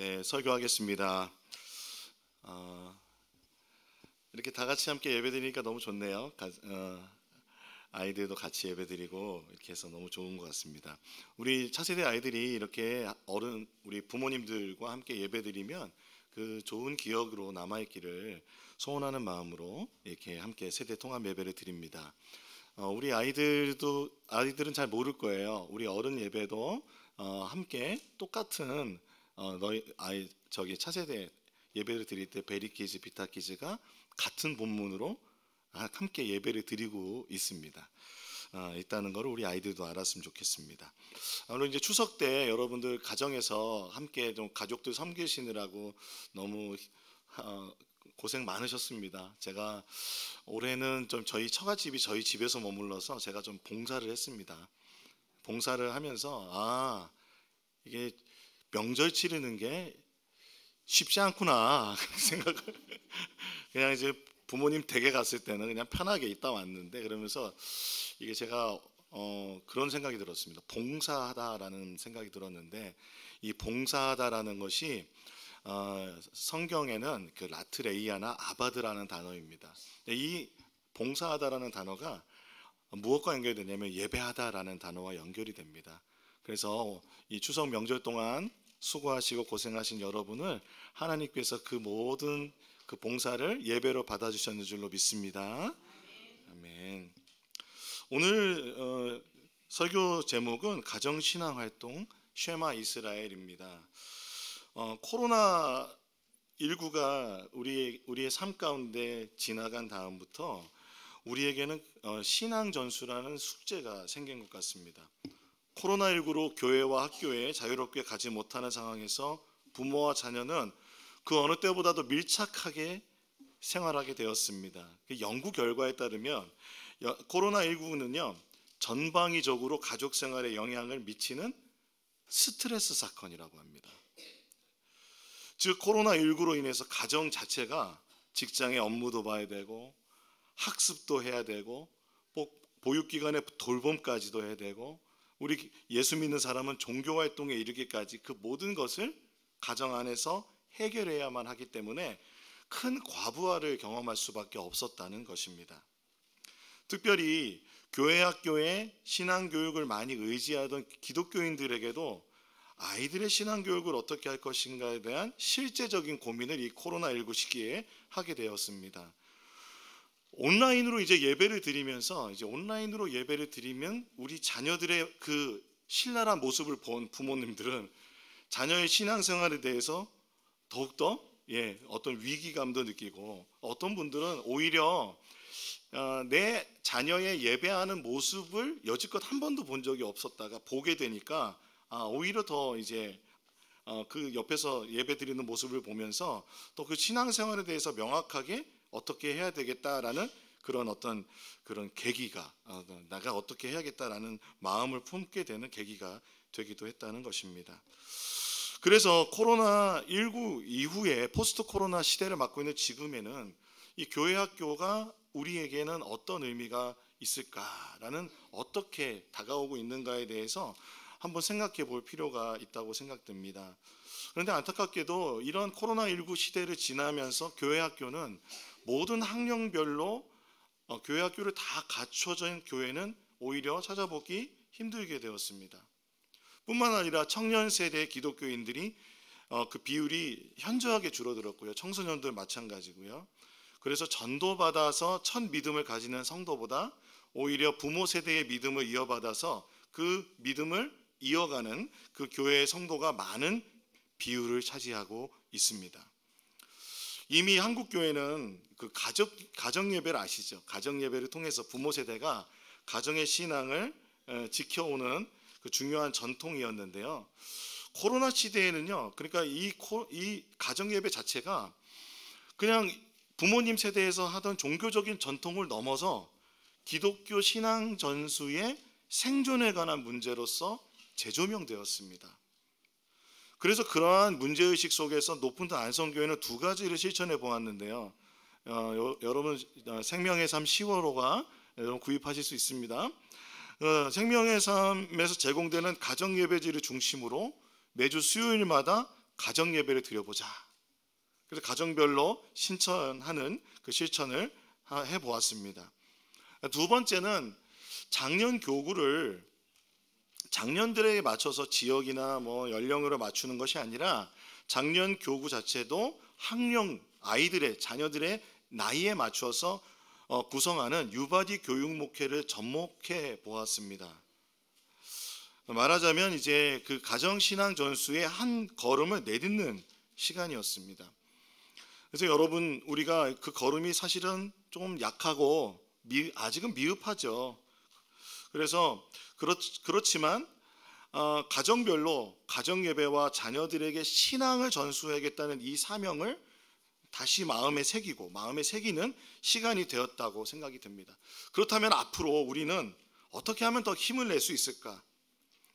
네, 설교하겠습니다. 이렇게 다 같이 함께 예배드리니까 너무 좋네요. 아이들도 같이 예배드리고 이렇게 해서 너무 좋은 것 같습니다. 우리 차세대 아이들이 이렇게 우리 부모님들과 함께 예배드리면 그 좋은 기억으로 남아있기를 소원하는 마음으로 이렇게 함께 세대 통합 예배를 드립니다. 우리 아이들은 잘 모를 거예요. 우리 어른 예배도 함께 똑같은 차세대 예배를 드릴 때 베리키즈, 비타키즈가 같은 본문으로 함께 예배를 드리고 있습니다. 있다는 것을 우리 아이들도 알았으면 좋겠습니다. 오늘 이제 추석 때 여러분들 가정에서 함께 좀 가족들 섬기시느라고 너무 고생 많으셨습니다. 제가 올해는 좀 저희 처갓집이 저희 집에서 머물러서 제가 좀 봉사를 했습니다. 봉사를 하면서 이게 명절 치르는 게 쉽지 않구나 생각을 그냥 이제 부모님 댁에 갔을 때는 그냥 편하게 있다 왔는데 그러면서 이게 제가 그런 생각이 들었습니다. 봉사하다라는 생각이 들었는데 이 봉사하다라는 것이 성경에는 그 라트레이아나 아바드라는 단어입니다. 이 봉사하다라는 단어가 무엇과 연결되냐면 예배하다라는 단어와 연결이 됩니다. 그래서 이 추석 명절 동안 수고하시고 고생하신 여러분을 하나님께서 그 모든 그 봉사를 예배로 받아주셨는 줄로 믿습니다. 아멘. 오늘 설교 제목은 가정신앙활동 쉐마 이스라엘입니다. 코로나19가 우리의 삶 가운데 지나간 다음부터 우리에게는 신앙전수라는 숙제가 생긴 것 같습니다. 코로나19로 교회와 학교에 자유롭게 가지 못하는 상황에서 부모와 자녀는 그 어느 때보다도 밀착하게 생활하게 되었습니다. 연구 결과에 따르면 코로나19는요 전방위적으로 가족 생활에 영향을 미치는 스트레스 사건이라고 합니다. 즉 코로나19로 인해서 가정 자체가 직장의 업무도 봐야 되고 학습도 해야 되고 보육기관의 돌봄까지도 해야 되고 우리 예수 믿는 사람은 종교활동에 이르기까지 그 모든 것을 가정 안에서 해결해야만 하기 때문에 큰 과부하를 경험할 수밖에 없었다는 것입니다. 특별히 교회 학교에 신앙교육을 많이 의지하던 기독교인들에게도 아이들의 신앙교육을 어떻게 할 것인가에 대한 실제적인 고민을 이 코로나19 시기에 하게 되었습니다. 온라인으로 이제 예배를 드리면서 온라인으로 예배를 드리면 우리 자녀들의 그 신랄한 모습을 본 부모님들은 자녀의 신앙생활에 대해서 더욱더 어떤 위기감도 느끼고 어떤 분들은 오히려 내 자녀의 예배하는 모습을 여지껏 한 번도 본 적이 없었다가 보게 되니까 오히려 더 그 옆에서 예배 드리는 모습을 보면서 또 그 신앙생활에 대해서 명확하게 어떻게 해야 되겠다라는 그런 계기가 내가 어떻게 해야겠다라는 마음을 품게 되는 계기가 되기도 했다는 것입니다. 그래서 코로나19 이후에 포스트 코로나 시대를 맞고 있는 지금에는 이 교회 학교가 우리에게는 어떤 의미가 있을까라는 어떻게 다가오고 있는가에 대해서 한번 생각해 볼 필요가 있다고 생각됩니다. 그런데 안타깝게도 이런 코로나19 시대를 지나면서 교회 학교는 모든 학령별로 교회 학교를 다 갖춰진 교회는 오히려 찾아보기 힘들게 되었습니다. 뿐만 아니라 청년 세대의 기독교인들이 그 비율이 현저하게 줄어들었고요. 청소년들 마찬가지고요. 그래서 전도받아서 첫 믿음을 가지는 성도보다 오히려 부모 세대의 믿음을 이어받아서 그 믿음을 이어가는 그 교회의 성도가 많은 비율을 차지하고 있습니다. 이미 한국 교회는 그 가정 예배를 아시죠? 가정 예배를 통해서 부모 세대가 가정의 신앙을 지켜오는 그 중요한 전통이었는데요. 코로나 시대에는요. 그러니까 이 가정 예배 자체가 그냥 부모님 세대에서 하던 종교적인 전통을 넘어서 기독교 신앙 전수의 생존에 관한 문제로서 재조명되었습니다. 그래서 그러한 문제의식 속에서 높은 안성교회는 두 가지를 실천해 보았는데요. 여러분 생명의 삶 10월호가 여러분 구입하실 수 있습니다. 생명의 삶에서 제공되는 가정예배지를 중심으로 매주 수요일마다 가정 예배를 드려보자. 그래서 가정별로 신천하는 그 실천을 해보았습니다. 두 번째는 장년 교구를 장년들에게 맞춰서 지역이나 연령으로 맞추는 것이 아니라 장년 교구 자체도 학령 아이들의 자녀들의 나이에 맞춰서 구성하는 유바디 교육 목회를 접목해 보았습니다. 말하자면 이제 그 가정신앙 전수의 한 걸음을 내딛는 시간이었습니다. 그래서 여러분, 우리가 그 걸음이 사실은 좀 약하고 아직은 미흡하죠. 그래서 그렇지만 가정별로 가정 예배와 자녀들에게 신앙을 전수하겠다는 이 사명을 다시 마음에 새기는 시간이 되었다고 생각이 됩니다. 그렇다면 앞으로 우리는 어떻게 하면 더 힘을 낼 수 있을까?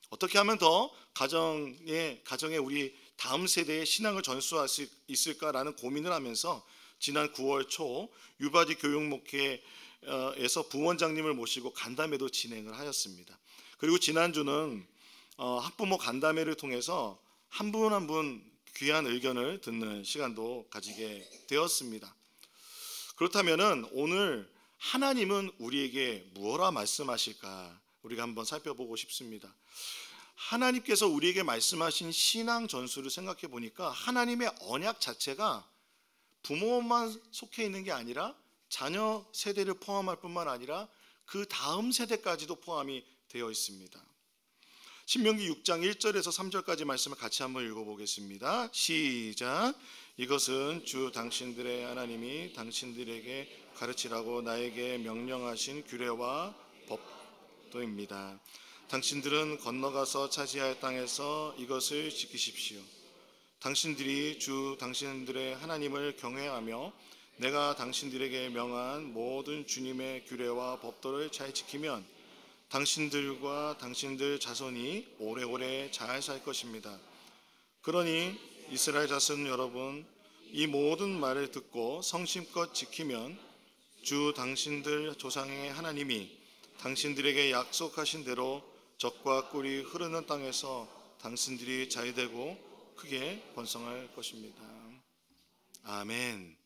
어떻게 하면 더 가정에 우리 다음 세대의 신앙을 전수할 수 있을까라는 고민을 하면서 지난 9월 초 유바디 교육목회에서 부원장님을 모시고 간담회도 진행을 하였습니다. 그리고 지난주는 학부모 간담회를 통해서 한 분 한 분 귀한 의견을 듣는 시간도 가지게 되었습니다. 그렇다면 오늘 하나님은 우리에게 무엇라 말씀하실까? 우리가 한번 살펴보고 싶습니다. 하나님께서 우리에게 말씀하신 신앙 전수를 생각해 보니까 하나님의 언약 자체가 부모만 속해 있는 게 아니라 자녀 세대를 포함할 뿐만 아니라 그 다음 세대까지도 포함이 되어 있습니다. 신명기 6장 1절에서 3절까지 말씀을 같이 한번 읽어보겠습니다. 시작. 이것은 주 당신들의 하나님이 당신들에게 가르치라고 나에게 명령하신 규례와 법도입니다. 당신들은 건너가서 차지할 땅에서 이것을 지키십시오. 당신들이 주 당신들의 하나님을 경외하며 내가 당신들에게 명한 모든 주님의 규례와 법도를 잘 지키면 당신들과 당신들 자손이 오래오래 잘 살 것입니다. 그러니 이스라엘 자손 여러분, 이 모든 말을 듣고 성심껏 지키면 주 당신들 조상의 하나님이 당신들에게 약속하신 대로 젖과 꿀이 흐르는 땅에서 당신들이 잘되고 크게 번성할 것입니다. 아멘.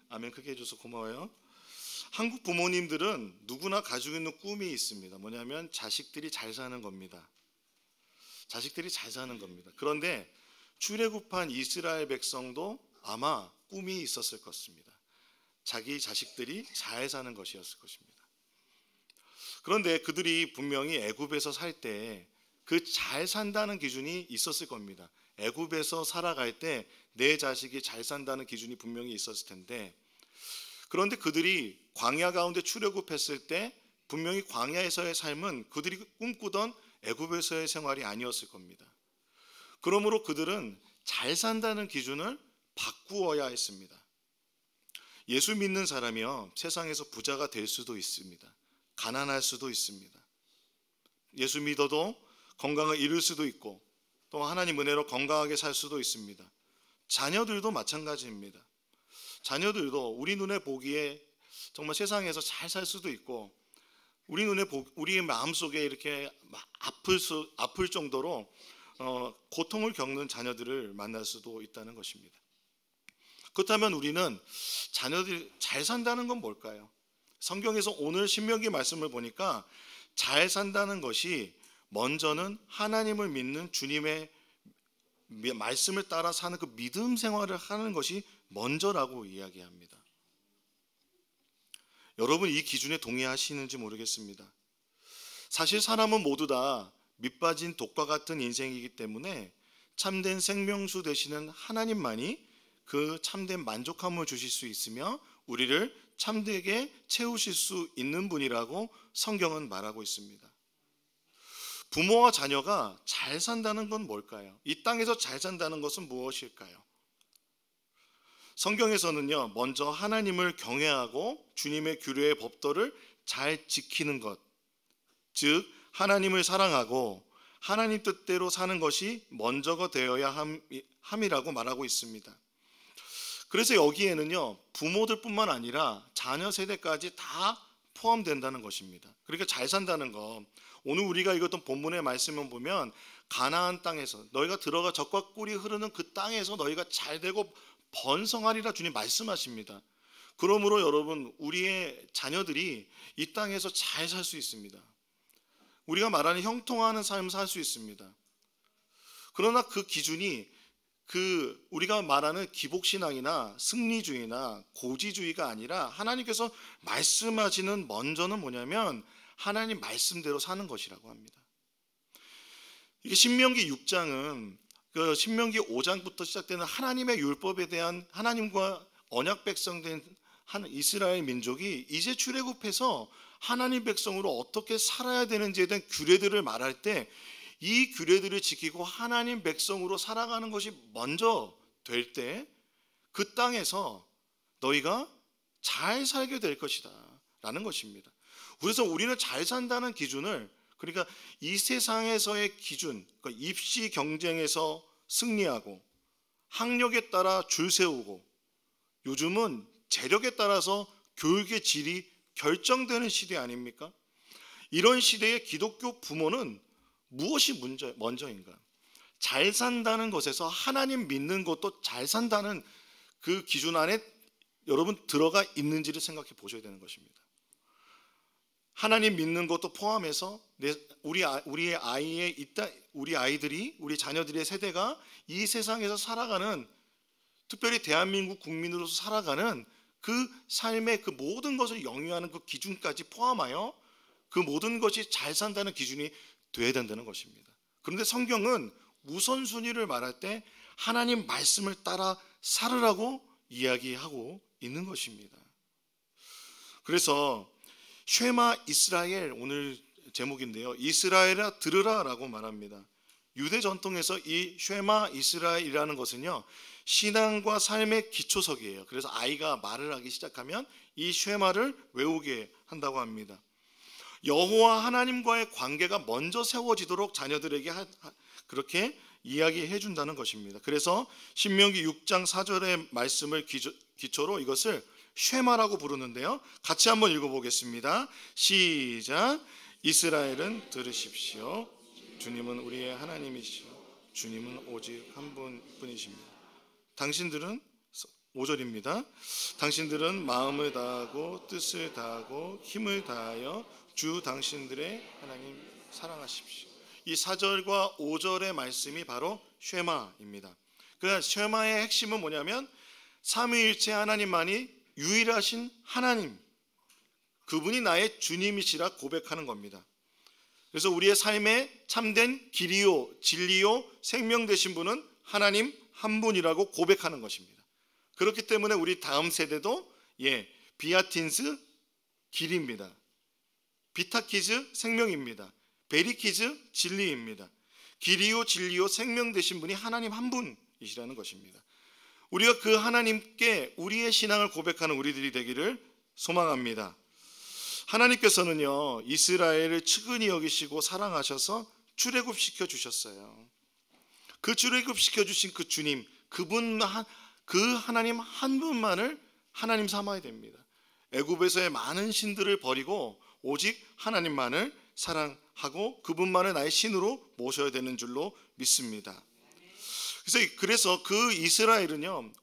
아멘 크게 해줘서 고마워요. 한국 부모님들은 누구나 가지고 있는 꿈이 있습니다. 뭐냐면 자식들이 잘 사는 겁니다. 자식들이 잘 사는 겁니다. 그런데 출애굽한 이스라엘 백성도 아마 꿈이 있었을 것입니다. 자기 자식들이 잘 사는 것이었을 것입니다. 그런데 그들이 분명히 애굽에서 살 때 그 잘 산다는 기준이 있었을 겁니다. 애굽에서 살아갈 때 내 자식이 잘 산다는 기준이 분명히 있었을 텐데, 그런데 그들이 광야 가운데 출애굽했을 때 분명히 광야에서의 삶은 그들이 꿈꾸던 애굽에서의 생활이 아니었을 겁니다. 그러므로 그들은 잘 산다는 기준을 바꾸어야 했습니다. 예수 믿는 사람이요, 세상에서 부자가 될 수도 있습니다. 가난할 수도 있습니다. 예수 믿어도 건강을 잃을 수도 있고 또 하나님 은혜로 건강하게 살 수도 있습니다. 자녀들도 마찬가지입니다. 자녀들도 우리 눈에 보기에 정말 세상에서 잘 살 수도 있고 우리의 마음속에 이렇게 아플 정도로 고통을 겪는 자녀들을 만날 수도 있다는 것입니다. 그렇다면 우리는 자녀들이 잘 산다는 건 뭘까요? 성경에서 오늘 신명기 말씀을 보니까 잘 산다는 것이 먼저는 하나님을 믿는 주님의 말씀을 따라 사는 그 믿음 생활을 하는 것이 먼저라고 이야기합니다. 여러분, 이 기준에 동의하시는지 모르겠습니다. 사실 사람은 모두 다 밑빠진 독과 같은 인생이기 때문에 참된 생명수 되시는 하나님만이 그 참된 만족함을 주실 수 있으며 우리를 참되게 채우실 수 있는 분이라고 성경은 말하고 있습니다. 부모와 자녀가 잘 산다는 건 뭘까요? 이 땅에서 잘 산다는 것은 무엇일까요? 성경에서는요, 먼저 하나님을 경외하고 주님의 규례의 법도를 잘 지키는 것, 즉 하나님을 사랑하고 하나님 뜻대로 사는 것이 먼저가 되어야 함이라고 말하고 있습니다. 그래서 여기에는요, 부모들뿐만 아니라 자녀 세대까지 다 포함된다는 것입니다. 그러니까 잘 산다는 거, 오늘 우리가 읽었던 본문의 말씀을 보면 가나안 땅에서 너희가 들어가 젖과 꿀이 흐르는 그 땅에서 너희가 잘되고 번성하리라 주님 말씀하십니다. 그러므로 여러분, 우리의 자녀들이 이 땅에서 잘 살 수 있습니다. 우리가 말하는 형통하는 삶을 살 수 있습니다. 그러나 그 기준이 우리가 말하는 기복신앙이나 승리주의나 고지주의가 아니라 하나님께서 말씀하시는 먼저는 뭐냐면 하나님 말씀대로 사는 것이라고 합니다. 이게 신명기 6장은 그 신명기 5장부터 시작되는 하나님의 율법에 대한 하나님과 언약 백성된 이스라엘 민족이 이제 출애굽해서 하나님 백성으로 어떻게 살아야 되는지에 대한 규례들을 말할 때 이 규례들을 지키고 하나님 백성으로 살아가는 것이 먼저 될 때 그 땅에서 너희가 잘 살게 될 것이다 라는 것입니다. 그래서 우리는 잘 산다는 기준을, 그러니까 이 세상에서의 기준, 그러니까 입시 경쟁에서 승리하고 학력에 따라 줄 세우고 요즘은 재력에 따라서 교육의 질이 결정되는 시대 아닙니까? 이런 시대에 기독교 부모는 무엇이 먼저인가? 잘 산다는 것에서 하나님 믿는 것도 잘 산다는 그 기준 안에 여러분 들어가 있는지를 생각해 보셔야 되는 것입니다. 하나님 믿는 것도 포함해서 우리 아이들이, 우리 자녀들의 세대가 이 세상에서 살아가는, 특별히 대한민국 국민으로서 살아가는 그 삶의 그 모든 것을 영위하는 그 기준까지 포함하여 그 모든 것이 잘 산다는 기준이 되어야 된다는 것입니다. 그런데 성경은 우선순위를 말할 때 하나님 말씀을 따라 살으라고 이야기하고 있는 것입니다. 그래서 쉐마 이스라엘, 오늘 제목인데요, 이스라엘아 들으라 라고 말합니다. 유대 전통에서 이 쉐마 이스라엘이라는 것은요, 신앙과 삶의 기초석이에요. 그래서 아이가 말을 하기 시작하면 이 쉐마를 외우게 한다고 합니다. 여호와 하나님과의 관계가 먼저 세워지도록 자녀들에게 그렇게 이야기해 준다는 것입니다. 그래서 신명기 6장 4절의 말씀을 기초로 이것을 쉐마라고 부르는데요, 같이 한번 읽어보겠습니다. 시작. 이스라엘은 들으십시오. 주님은 우리의 하나님이시오. 주님은 오직 한 분뿐이십니다. 당신들은 5절입니다. 당신들은 마음을 다하고 뜻을 다하고 힘을 다하여 주 당신들의 하나님 사랑하십시오. 이 4절과 5절의 말씀이 바로 쉐마입니다. 그러니까 쉐마의 핵심은 뭐냐면 삼위일체 하나님만이 유일하신 하나님, 그분이 나의 주님이시라 고백하는 겁니다. 그래서 우리의 삶에 참된 길이요 진리요 생명 되신 분은 하나님 한 분이라고 고백하는 것입니다. 그렇기 때문에 우리 다음 세대도 비아틴스 길입니다. 비타키즈 생명입니다. 베리키즈 진리입니다. 길이요 진리요 생명 되신 분이 하나님 한 분이시라는 것입니다. 우리가 그 하나님께 우리의 신앙을 고백하는 우리들이 되기를 소망합니다. 하나님께서는요, 이스라엘을 측은히 여기시고 사랑하셔서 출애굽시켜 주셨어요. 그 출애굽시켜 주신 그 주님, 그 하나님 한 분만을 하나님 삼아야 됩니다. 애굽에서의 많은 신들을 버리고 오직 하나님만을 사랑하고 그분만을 나의 신으로 모셔야 되는 줄로 믿습니다. 그래서 그 이스라엘은요,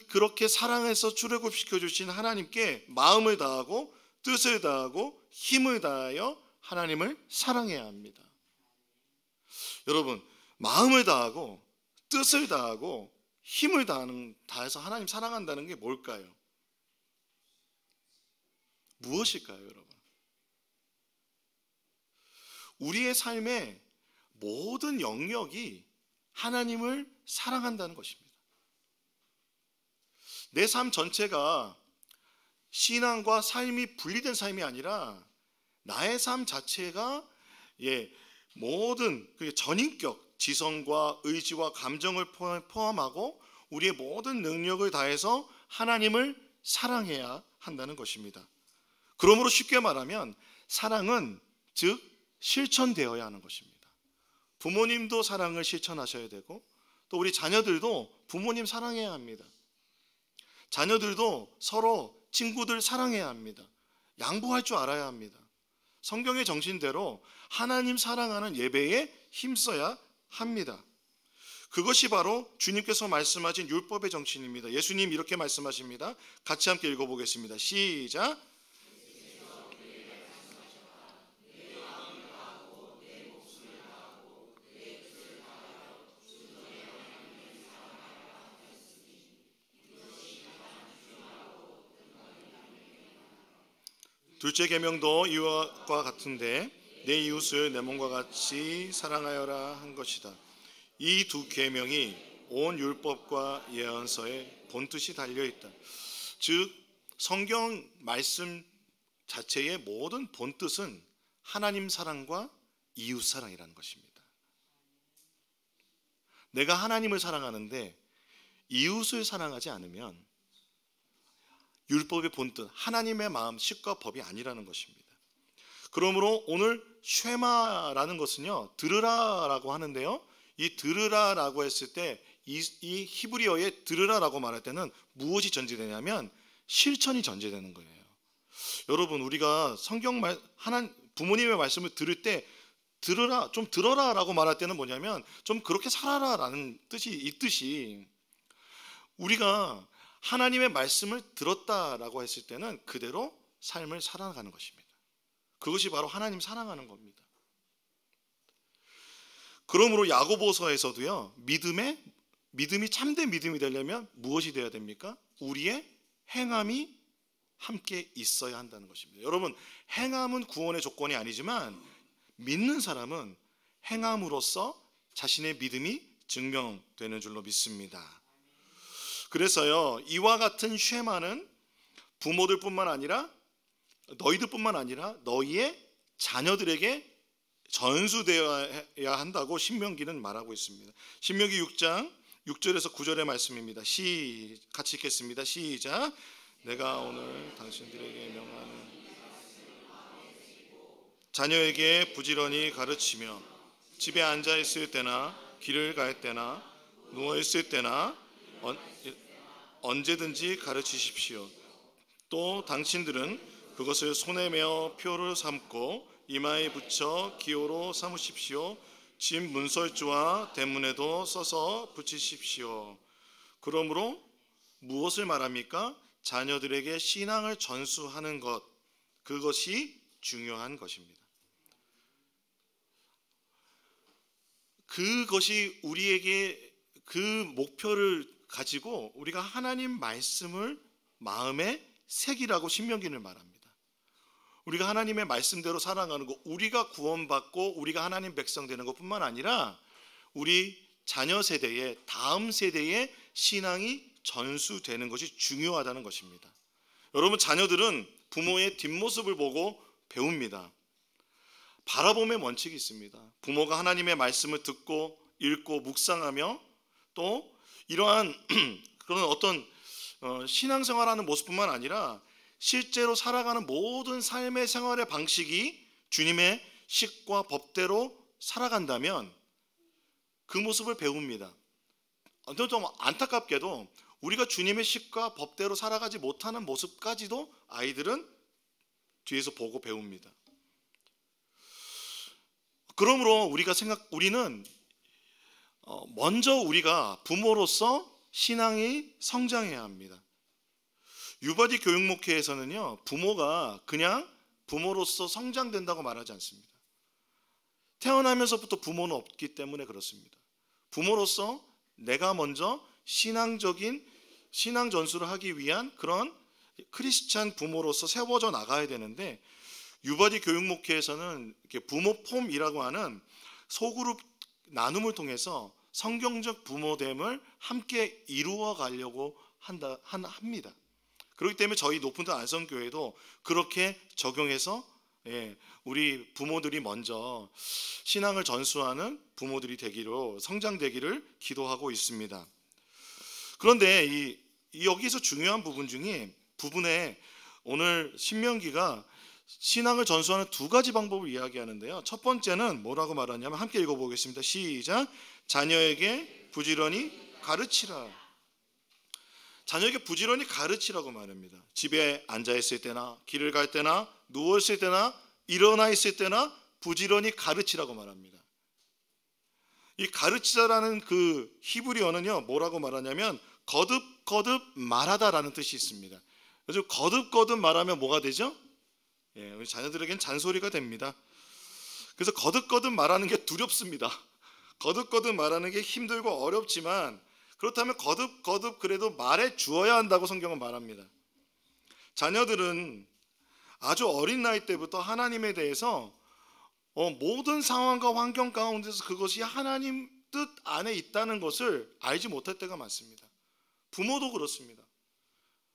그렇게 사랑해서 출애굽시켜 주신 하나님께 마음을 다하고 뜻을 다하고 힘을 다하여 하나님을 사랑해야 합니다. 여러분, 마음을 다하고 뜻을 다하고 힘을 다해서 하나님 사랑한다는 게 뭘까요? 무엇일까요, 여러분? 우리의 삶의 모든 영역이 하나님을 사랑한다는 것입니다. 내 삶 전체가 신앙과 삶이 분리된 삶이 아니라 나의 삶 자체가 모든 전인격, 지성과 의지와 감정을 포함하고 우리의 모든 능력을 다해서 하나님을 사랑해야 한다는 것입니다. 그러므로 쉽게 말하면 사랑은 즉 실천되어야 하는 것입니다. 부모님도 사랑을 실천하셔야 되고 또 우리 자녀들도 부모님 사랑해야 합니다. 자녀들도 서로 친구들 사랑해야 합니다. 양보할 줄 알아야 합니다. 성경의 정신대로 하나님 사랑하는 예배에 힘써야 합니다. 그것이 바로 주님께서 말씀하신 율법의 정신입니다. 예수님 이렇게 말씀하십니다. 같이 함께 읽어보겠습니다. 시작. 둘째 계명도 이와 같은데 내 이웃을 내 몸과 같이 사랑하여라 한 것이다. 이 두 계명이 온 율법과 예언서에 본뜻이 달려있다. 즉 성경 말씀 자체의 모든 본뜻은 하나님 사랑과 이웃 사랑이라는 것입니다. 내가 하나님을 사랑하는데 이웃을 사랑하지 않으면 율법의 본뜻, 하나님의 마음, 식과 법이 아니라는 것입니다. 그러므로 오늘 쉐마라는 것은요, 들으라라고 하는데요, 이 들으라라고 했을 때 이 히브리어의 들으라라고 말할 때는 무엇이 전제되냐면 실천이 전제되는 거예요. 여러분, 우리가 성경 부모님의 말씀을 들을 때 들으라, 좀 들어라라고 말할 때는 뭐냐면 좀 그렇게 살아라라는 뜻이 있듯이 우리가 하나님의 말씀을 들었다라고 했을 때는 그대로 삶을 살아가는 것입니다. 그것이 바로 하나님 사랑하는 겁니다. 그러므로 야고보서에서도요, 믿음이 참된 믿음이 되려면 무엇이 되어야 됩니까? 우리의 행함이 함께 있어야 한다는 것입니다. 여러분, 행함은 구원의 조건이 아니지만 믿는 사람은 행함으로써 자신의 믿음이 증명되는 줄로 믿습니다. 그래서요, 이와 같은 쉐마는 부모들뿐만 아니라 너희들뿐만 아니라 너희의 자녀들에게 전수되어야 한다고 신명기는 말하고 있습니다. 신명기 6장 6절에서 9절의 말씀입니다. 같이 읽겠습니다. 시작. 내가 오늘 당신들에게 명하는 자녀에게 부지런히 가르치며 집에 앉아 있을 때나 길을 갈 때나 누워 있을 때나 언제든지 가르치십시오. 또 당신들은 그것을 손에 메어 표를 삼고 이마에 붙여 기호로 삼으십시오. 집 문설주와 대문에도 써서 붙이십시오. 그러므로 무엇을 말합니까? 자녀들에게 신앙을 전수하는 것, 그것이 중요한 것입니다. 그것이 우리에게 그 목표를 가지고 우리가 하나님 말씀을 마음에 새기라고 신명기를 말합니다. 우리가 하나님의 말씀대로 살아가는 것, 우리가 구원받고 우리가 하나님 백성 되는 것뿐만 아니라 우리 자녀 세대의 다음 세대의 신앙이 전수되는 것이 중요하다는 것입니다. 여러분, 자녀들은 부모의 뒷모습을 보고 배웁니다. 바라봄의 원칙이 있습니다. 부모가 하나님의 말씀을 듣고 읽고 묵상하며 또 이러한 그런 어떤 신앙생활하는 모습뿐만 아니라 실제로 살아가는 모든 삶의 생활의 방식이 주님의 식과 법대로 살아간다면 그 모습을 배웁니다. 좀 안타깝게도 우리가 주님의 식과 법대로 살아가지 못하는 모습까지도 아이들은 뒤에서 보고 배웁니다. 그러므로 우리는 먼저 우리가 부모로서 신앙이 성장해야 합니다. 유바디 교육목회에서는요, 부모가 그냥 부모로서 성장된다고 말하지 않습니다. 태어나면서부터 부모는 없기 때문에 그렇습니다. 부모로서 내가 먼저 신앙적인 신앙 전수를 하기 위한 그런 크리스찬 부모로서 세워져 나가야 되는데, 유바디 교육목회에서는 이렇게 부모 폼이라고 하는 소그룹 나눔을 통해서 성경적 부모됨을 함께 이루어 가려고 합니다. 그렇기 때문에 저희 높은들 안성교회도 그렇게 적용해서 우리 부모들이 먼저 신앙을 전수하는 부모들이 되기로, 성장되기를 기도하고 있습니다. 그런데 여기서 중요한 부분에 오늘 신명기가 신앙을 전수하는 두 가지 방법을 이야기하는데요. 첫 번째는 뭐라고 말하냐면 함께 읽어보겠습니다. 시작. 자녀에게 부지런히 가르치라. 자녀에게 부지런히 가르치라고 말합니다. 집에 앉아있을 때나 길을 갈 때나 누워있을 때나 일어나 있을 때나 부지런히 가르치라고 말합니다. 이 가르치자라는 그 히브리어는요, 뭐라고 말하냐면 거듭거듭 말하다라는 뜻이 있습니다. 그래서 거듭거듭 말하면 뭐가 되죠? 우리 자녀들에겐 잔소리가 됩니다. 그래서 거듭거듭 말하는 게 두렵습니다. 거듭거듭 말하는 게 힘들고 어렵지만, 그렇다면 거듭거듭 그래도 말해 주어야 한다고 성경은 말합니다. 자녀들은 아주 어린 나이 때부터 하나님에 대해서 모든 상황과 환경 가운데서 그것이 하나님 뜻 안에 있다는 것을 알지 못할 때가 많습니다. 부모도 그렇습니다.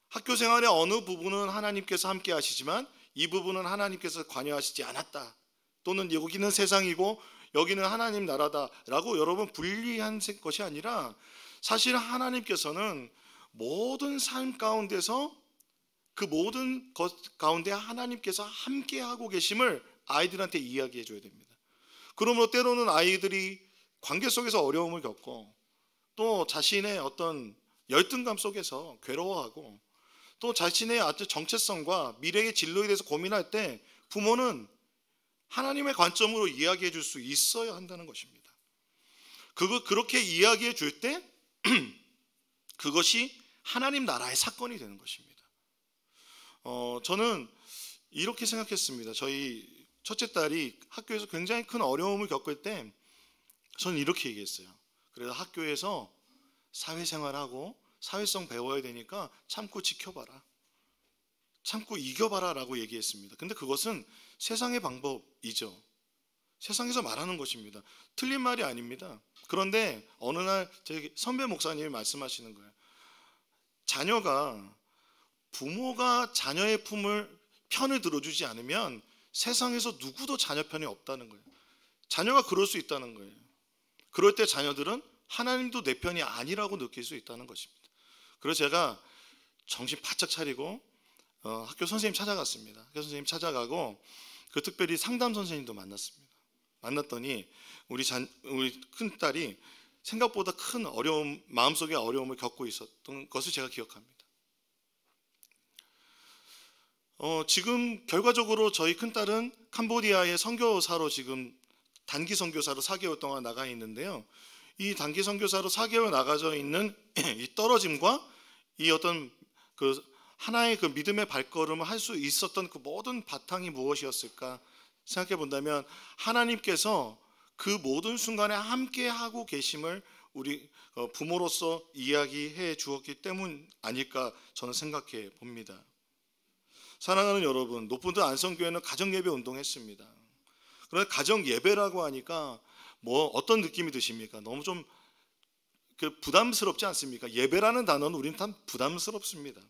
학교 생활의 어느 부분은 하나님께서 함께 하시지만 이 부분은 하나님께서 관여하시지 않았다, 또는 여기는 세상이고 여기는 하나님 나라다라고 여러분 분리한 것이 아니라, 사실 하나님께서는 모든 삶 가운데서 그 모든 것 가운데 하나님께서 함께 하고 계심을 아이들한테 이야기해 줘야 됩니다. 그러므로 때로는 아이들이 관계 속에서 어려움을 겪고, 또 자신의 어떤 열등감 속에서 괴로워하고, 또 자신의 아주 정체성과 미래의 진로에 대해서 고민할 때 부모는 하나님의 관점으로 이야기해 줄 수 있어야 한다는 것입니다. 그렇게 이야기해 줄 때 그것이 하나님 나라의 사건이 되는 것입니다. 저는 이렇게 생각했습니다. 저희 첫째 딸이 학교에서 굉장히 큰 어려움을 겪을 때 저는 이렇게 얘기했어요. 그래서 학교에서 사회생활하고 사회성 배워야 되니까 참고 지켜봐라, 참고 이겨봐라 라고 얘기했습니다. 근데 그것은 세상의 방법이죠. 세상에서 말하는 것입니다. 틀린 말이 아닙니다. 그런데 어느 날 저희 선배 목사님이 말씀하시는 거예요. 자녀가, 부모가 자녀의 편을 들어주지 않으면 세상에서 누구도 자녀 편이 없다는 거예요. 자녀가 그럴 수 있다는 거예요. 그럴 때 자녀들은 하나님도 내 편이 아니라고 느낄 수 있다는 것입니다. 그래서 제가 정신 바짝 차리고 학교 선생님 찾아갔습니다. 학교 선생님 찾아가고 특별히 상담 선생님도 만났습니다. 만났더니 우리 큰딸이 생각보다 큰 마음속에 어려움을 겪고 있었던 것을 제가 기억합니다. 지금 결과적으로 저희 큰딸은 캄보디아의 선교사로 지금 단기 선교사로 4개월 동안 나가 있는데요. 이 단기 선교사로 4개월 나가져 있는 이 떨어짐과 이 어떤 하나의 믿음의 발걸음을 할 수 있었던 그 모든 바탕이 무엇이었을까 생각해 본다면, 하나님께서 그 모든 순간에 함께 하고 계심을 우리 부모로서 이야기해 주었기 때문 아닐까 저는 생각해 봅니다. 사랑하는 여러분, 높은들 안성교회는 가정예배 운동했습니다. 그런데 가정예배라고 하니까 어떤 느낌이 드십니까? 너무 좀 부담스럽지 않습니까? 예배라는 단어는 우리는 참 부담스럽습니다.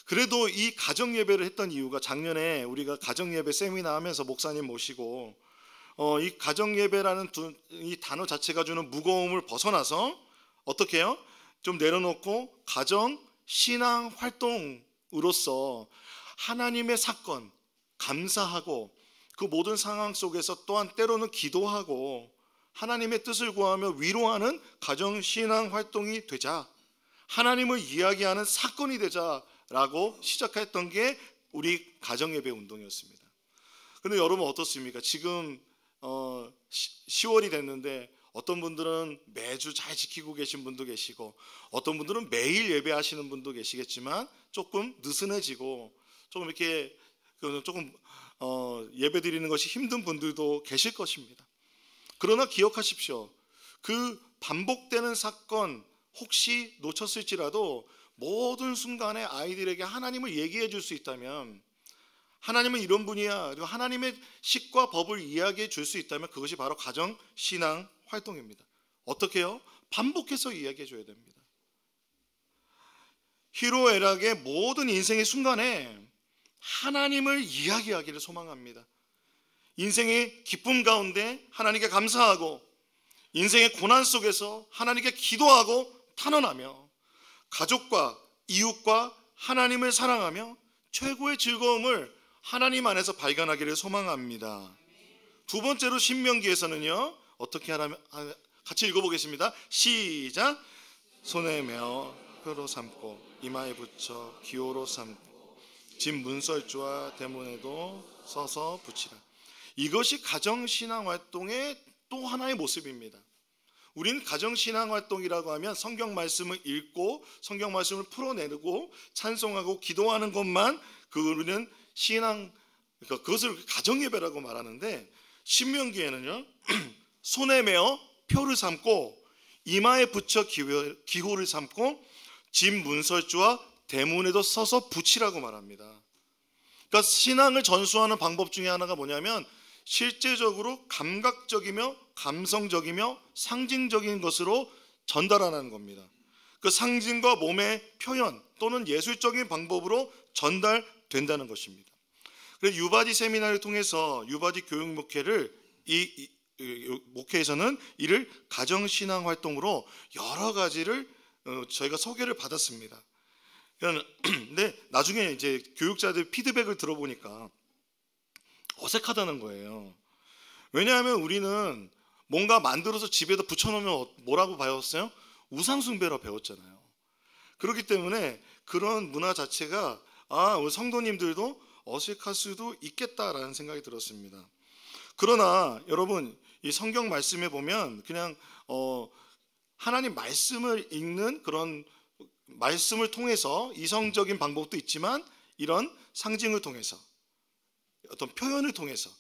그래도 이 가정예배를 했던 이유가, 작년에 우리가 가정예배 세미나 하면서 목사님 모시고 이 가정예배라는 이 단어 자체가 주는 무거움을 벗어나서 어떻게 해요? 좀 내려놓고 가정 신앙 활동으로서 하나님의 사건 감사하고, 그 모든 상황 속에서 또한 때로는 기도하고 하나님의 뜻을 구하며 위로하는 가정 신앙 활동이 되자, 하나님을 이야기하는 사건이 되자라고 시작했던 게 우리 가정예배 운동이었습니다. 그런데 여러분 어떻습니까? 지금 10월이 됐는데 어떤 분들은 매주 잘 지키고 계신 분도 계시고, 어떤 분들은 매일 예배하시는 분도 계시겠지만 조금 느슨해지고 조금 이렇게 조금 예배 드리는 것이 힘든 분들도 계실 것입니다. 그러나 기억하십시오. 그 반복되는 사건 혹시 놓쳤을지라도 모든 순간에 아이들에게 하나님을 얘기해 줄 수 있다면, 하나님은 이런 분이야, 그리고 하나님의 식과 법을 이야기해 줄 수 있다면 그것이 바로 가정 신앙 활동입니다. 어떻게 해요? 반복해서 이야기해 줘야 됩니다. 희로애락의 모든 인생의 순간에 하나님을 이야기하기를 소망합니다. 인생의 기쁨 가운데 하나님께 감사하고, 인생의 고난 속에서 하나님께 기도하고 탄원하며, 가족과 이웃과 하나님을 사랑하며 최고의 즐거움을 하나님 안에서 발견하기를 소망합니다. 두 번째로 신명기에서는요, 어떻게 하라면 같이 읽어보겠습니다. 시작. 손에 메어 혀로 삼고 이마에 붙여 기호로 삼고 집 문설주와 대문에도 서서 붙이라. 이것이 가정신앙 활동의 또 하나의 모습입니다. 우리는 가정신앙 활동이라고 하면 성경 말씀을 읽고 성경 말씀을 풀어내고 찬송하고 기도하는 것만 우리는 신앙, 그러니까 그것을 가정예배라고 말하는데, 신명기에는요 손에 메어 표를 삼고 이마에 붙여 기호를 삼고 집 문설주와 대문에도 서서 붙이라고 말합니다. 그러니까 신앙을 전수하는 방법 중에 하나가 뭐냐면 실제적으로 감각적이며 감성적이며 상징적인 것으로 전달하는 겁니다. 그 상징과 몸의 표현 또는 예술적인 방법으로 전달된다는 것입니다. 그래서 유바디 세미나를 통해서 유바디 교육 목회를 이 목회에서는 이를 가정신앙 활동으로 여러 가지를 저희가 소개를 받았습니다. 근데 나중에 이제 교육자들 피드백을 들어보니까 어색하다는 거예요. 왜냐하면 우리는 뭔가 만들어서 집에다 붙여놓으면 뭐라고 배웠어요? 우상숭배로 배웠잖아요. 그렇기 때문에 그런 문화 자체가 우리 성도님들도 어색할 수도 있겠다라는 생각이 들었습니다. 그러나 여러분, 이 성경 말씀에 보면 그냥 하나님 말씀을 읽는 그런 말씀을 통해서 이성적인 방법도 있지만 이런 상징을 통해서 어떤 표현을 통해서,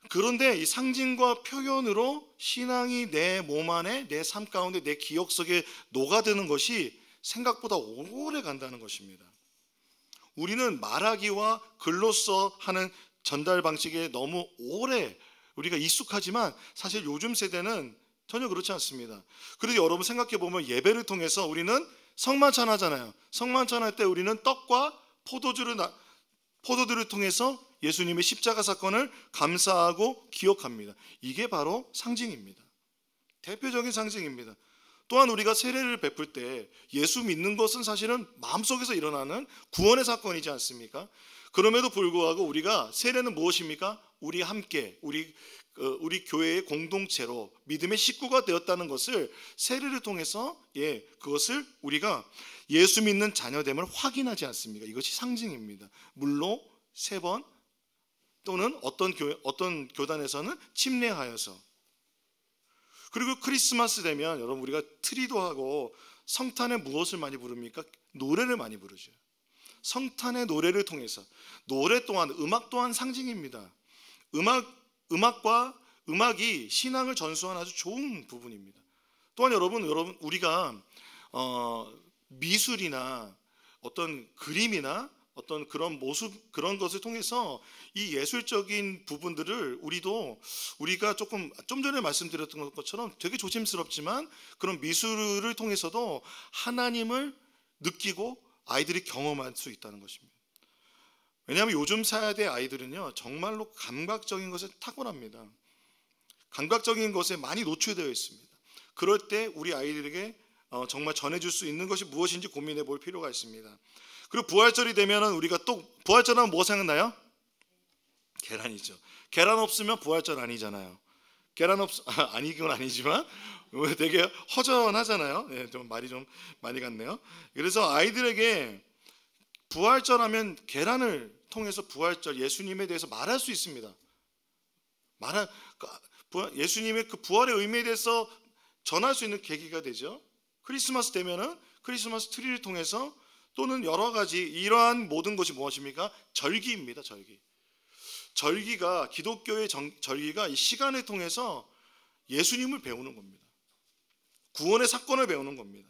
그런데 이 상징과 표현으로 신앙이 내 몸 안에, 내 삶 가운데, 내 기억 속에 녹아드는 것이 생각보다 오래 간다는 것입니다. 우리는 말하기와 글로써 하는 전달 방식에 너무 오래 우리가 익숙하지만 사실 요즘 세대는 전혀 그렇지 않습니다. 그래도 여러분 생각해 보면 예배를 통해서 우리는 성만찬 하잖아요. 성만찬 할 때 우리는 떡과 포도주를 통해서 예수님의 십자가 사건을 감사하고 기억합니다. 이게 바로 상징입니다. 대표적인 상징입니다. 또한 우리가 세례를 베풀 때 예수 믿는 것은 사실은 마음속에서 일어나는 구원의 사건이지 않습니까? 그럼에도 불구하고 우리가 세례는 무엇입니까? 우리 함께 우리 교회의 공동체로 믿음의 식구가 되었다는 것을 세례를 통해서 그것을 우리가 예수 믿는 자녀됨을 확인하지 않습니까? 이것이 상징입니다. 물로 3번 또는 어떤 교단에서는 침례하여서. 그리고 크리스마스 되면 여러분 우리가 트리도 하고 성탄에 무엇을 많이 부릅니까? 노래를 많이 부르죠. 성탄의 노래를 통해서, 노래 또한, 음악 또한 상징입니다. 음악이 신앙을 전수하는 아주 좋은 부분입니다. 또한 여러분 우리가 미술이나 어떤 그림이나 어떤 그런 모습, 그런 것을 통해서 이 예술적인 부분들을 우리가 좀 전에 말씀드렸던 것처럼 되게 조심스럽지만 그런 미술을 통해서도 하나님을 느끼고 아이들이 경험할 수 있다는 것입니다. 왜냐하면 요즘 세대 아이들은요 정말로 감각적인 것에 탁월합니다. 감각적인 것에 많이 노출되어 있습니다. 그럴 때 우리 아이들에게 정말 전해줄 수 있는 것이 무엇인지 고민해 볼 필요가 있습니다. 그리고 부활절이 되면은 우리가 또 부활절하면 뭐 생각나요? 계란이죠. 계란 없으면 부활절 아니잖아요. 아니긴 아니지만 되게 허전하잖아요. 좀 말이 좀 많이 갔네요. 그래서 아이들에게 부활절하면 계란을 통해서 부활절, 예수님에 대해서 말할 수 있습니다. 예수님의 그 부활의 의미에 대해서 전할 수 있는 계기가 되죠. 크리스마스 되면은 크리스마스 트리를 통해서 또는 여러 가지 이러한 모든 것이 무엇입니까? 절기입니다. 절기가 기독교의 절기가 이 시간을 통해서 예수님을 배우는 겁니다. 구원의 사건을 배우는 겁니다.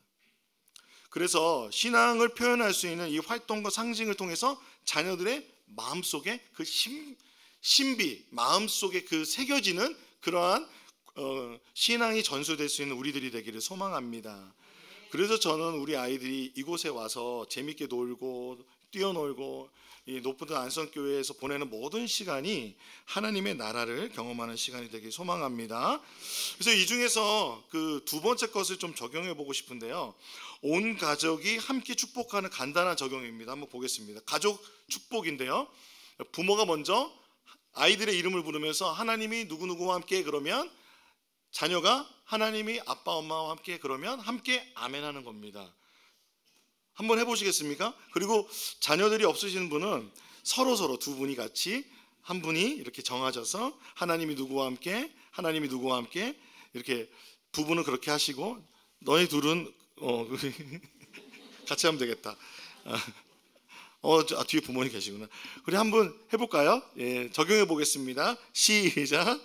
그래서 신앙을 표현할 수 있는 이 활동과 상징을 통해서 자녀들의 마음속에 그 신비, 마음속에 그 새겨지는 그러한 신앙이 전수될 수 있는 우리들이 되기를 소망합니다. 그래서 저는 우리 아이들이 이곳에 와서 재밌게 놀고 뛰어놀고 이 높은 안성교회에서 보내는 모든 시간이 하나님의 나라를 경험하는 시간이 되길 소망합니다. 그래서 이 중에서 그 2번째 것을 좀 적용해 보고 싶은데요. 온 가족이 함께 축복하는 간단한 적용입니다. 한번 보겠습니다. 가족 축복인데요. 부모가 먼저 아이들의 이름을 부르면서 하나님이 누구누구와 함께, 그러면 자녀가 하나님이 아빠 엄마와 함께, 그러면 함께 아멘 하는 겁니다. 한번 해보시겠습니까? 그리고 자녀들이 없으신 분은 서로 두 분이 같이 한 분이 이렇게 정하셔서 하나님이 누구와 함께 하나님이 누구와 함께 이렇게 부부는 그렇게 하시고 너희 둘은 같이 하면 되겠다. 뒤에 부모님 계시구나. 우리 한번 해볼까요? 예, 적용해 보겠습니다. 시작.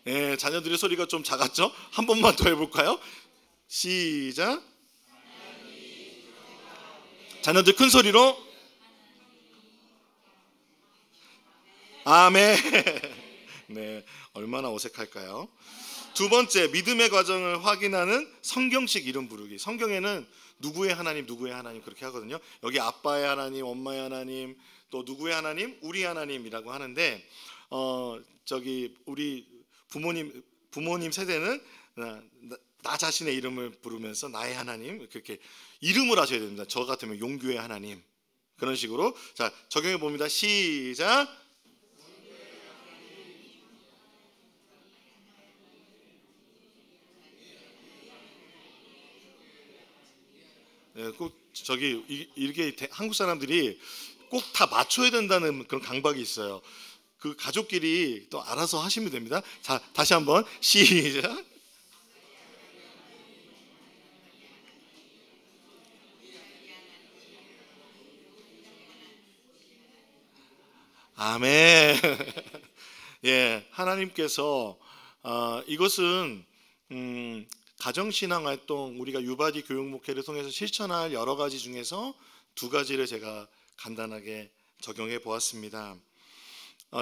예, 자녀들의 소리가 좀 작았죠? 한 번만 더 해볼까요? 시작. 자녀들 큰 소리로 아멘. 네, 얼마나 어색할까요? 두 번째, 믿음의 과정을 확인하는 성경식 이름 부르기. 성경에는 누구의 하나님 그렇게 하거든요. 여기 아빠의 하나님, 엄마의 하나님, 또 누구의 하나님, 우리 하나님이라고 하는데 저기 우리 부모님 세대는 나 자신의 이름을 부르면서 나의 하나님 그렇게 이름을 하셔야 됩니다. 저 같으면 용교의 하나님 그런 식으로. 자, 적용해 봅니다. 시작. 네, 꼭 이렇게 한국 사람들이 꼭 다 맞춰야 된다는 그런 강박이 있어요. 그 가족끼리 또 알아서 하시면 됩니다. 자, 다시 한번 시작. 아멘. 예, 하나님께서 이것은 가정신앙 활동 우리가 유바디 교육 목회를 통해서 실천할 여러 가지 중에서 두 가지를 제가 간단하게 적용해 보았습니다.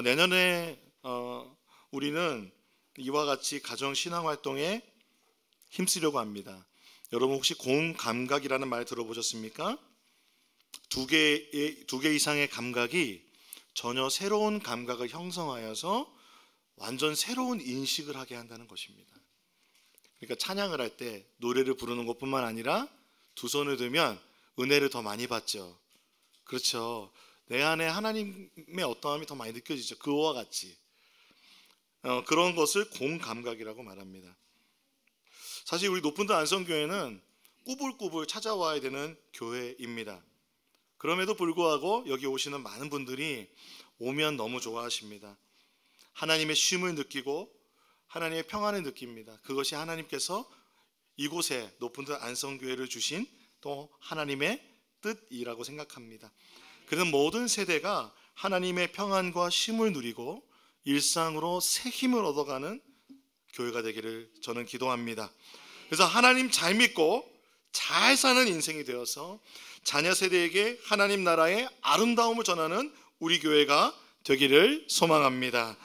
내년에 우리는 이와 같이 가정신앙 활동에 힘쓰려고 합니다. 여러분 혹시 공감각이라는 말 들어보셨습니까? 두 개 이상의 감각이 전혀 새로운 감각을 형성하여서 완전 새로운 인식을 하게 한다는 것입니다. 그러니까 찬양을 할 때 노래를 부르는 것뿐만 아니라 두 손을 들면 은혜를 더 많이 받죠. 그렇죠. 내 안에 하나님의 어떠함이 더 많이 느껴지죠. 그와 같이 그런 것을 공감각이라고 말합니다. 사실 우리 높은들 안성교회는 꾸불꾸불 찾아와야 되는 교회입니다. 그럼에도 불구하고 여기 오시는 많은 분들이 오면 너무 좋아하십니다. 하나님의 쉼을 느끼고 하나님의 평안을 느낍니다. 그것이 하나님께서 이곳에 높은들 안성교회를 주신 또 하나님의 뜻이라고 생각합니다. 그래서 모든 세대가 하나님의 평안과 쉼을 누리고 일상으로 새 힘을 얻어가는 교회가 되기를 저는 기도합니다. 그래서 하나님 잘 믿고 잘 사는 인생이 되어서 자녀 세대에게 하나님 나라의 아름다움을 전하는 우리 교회가 되기를 소망합니다.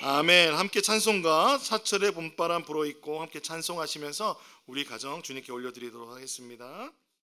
아멘. 함께 찬송가 사철의 봄바람 불어있고 함께 찬송하시면서 우리 가정 주님께 올려드리도록 하겠습니다.